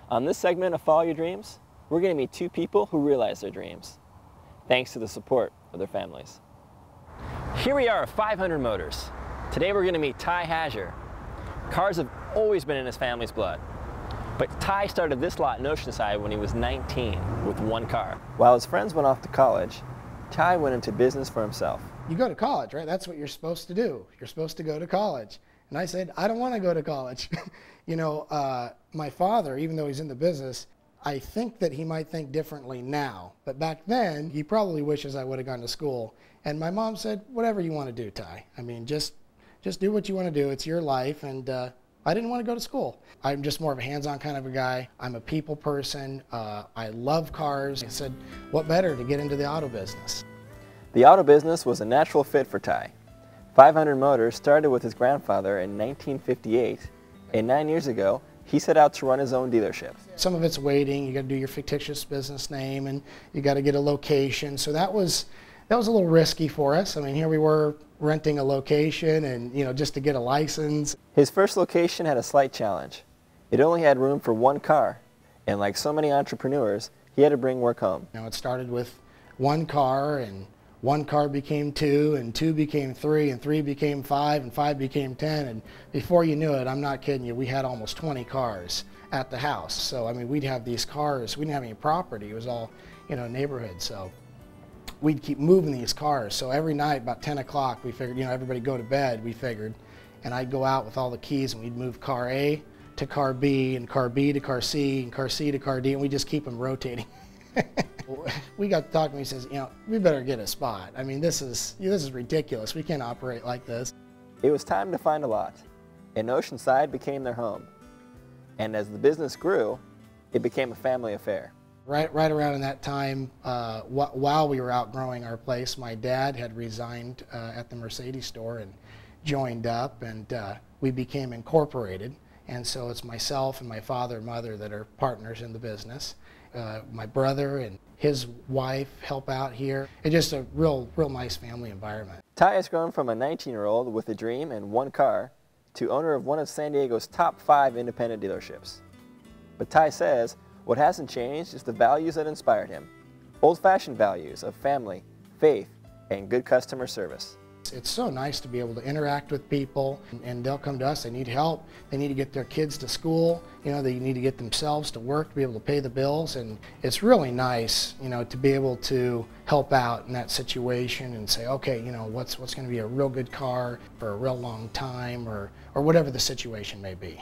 On this segment of Follow Your Dreams, we're going to meet two people who realize their dreams, thanks to the support of their families. Here we are at 500 Motors. Today we're going to meet Ty Hajjar. Cars have always been in his family's blood. But Ty started this lot in Oceanside when he was 19 with one car. While his friends went off to college, Ty went into business for himself. You go to college, right? That's what you're supposed to do. You're supposed to go to college. And I said, I don't want to go to college. My father, even though he's in the business, I think that he might think differently now. But back then, he probably wishes I would have gone to school. And my mom said, whatever you want to do, Ty. I mean, just do what you want to do. It's your life. And I didn't want to go to school. I'm just more of a hands-on kind of a guy. I'm a people person. I love cars. I said, what better to get into the auto business? The auto business was a natural fit for Ty. 500 Motors started with his grandfather in 1958, and 9 years ago, he set out to run his own dealership. Some of it's waiting. You got to do your fictitious business name, and you got to get a location. So that was a little risky for us. I mean, here we were renting a location, and just to get a license. His first location had a slight challenge. It only had room for one car, and like so many entrepreneurs, he had to bring work home. It started with one car, and one car became two, and two became three, and three became five, and five became 10, and before you knew it, I'm not kidding you, we had almost 20 cars at the house. So I mean, we'd have these cars, we didn't have any property, it was all neighborhood, so we'd keep moving these cars. So every night about 10 o'clock we figured, everybody go to bed, we figured, and I'd go out with all the keys and we'd move car A to car B, and car B to car C, and car C to car D, and we just keep them rotating. We got to talking, and he says, we better get a spot. I mean, this is ridiculous. We can't operate like this. It was time to find a lot, and Oceanside became their home. And as the business grew, it became a family affair. Right around in that time, while we were outgrowing our place, my dad had resigned at the Mercedes store and joined up, and we became incorporated. And so it's myself and my father and mother that are partners in the business. My brother and his wife help out here. It's just a real nice family environment. Ty has grown from a 19-year-old with a dream and one car to owner of one of San Diego's top 5 independent dealerships. But Ty says what hasn't changed is the values that inspired him. Old-fashioned values of family, faith, and good customer service. It's so nice to be able to interact with people, and they'll come to us. They need help. They need to get their kids to school. They need to get themselves to work to be able to pay the bills. And it's really nice, to be able to help out in that situation and say, okay, what's going to be a real good car for a real long time, or whatever the situation may be.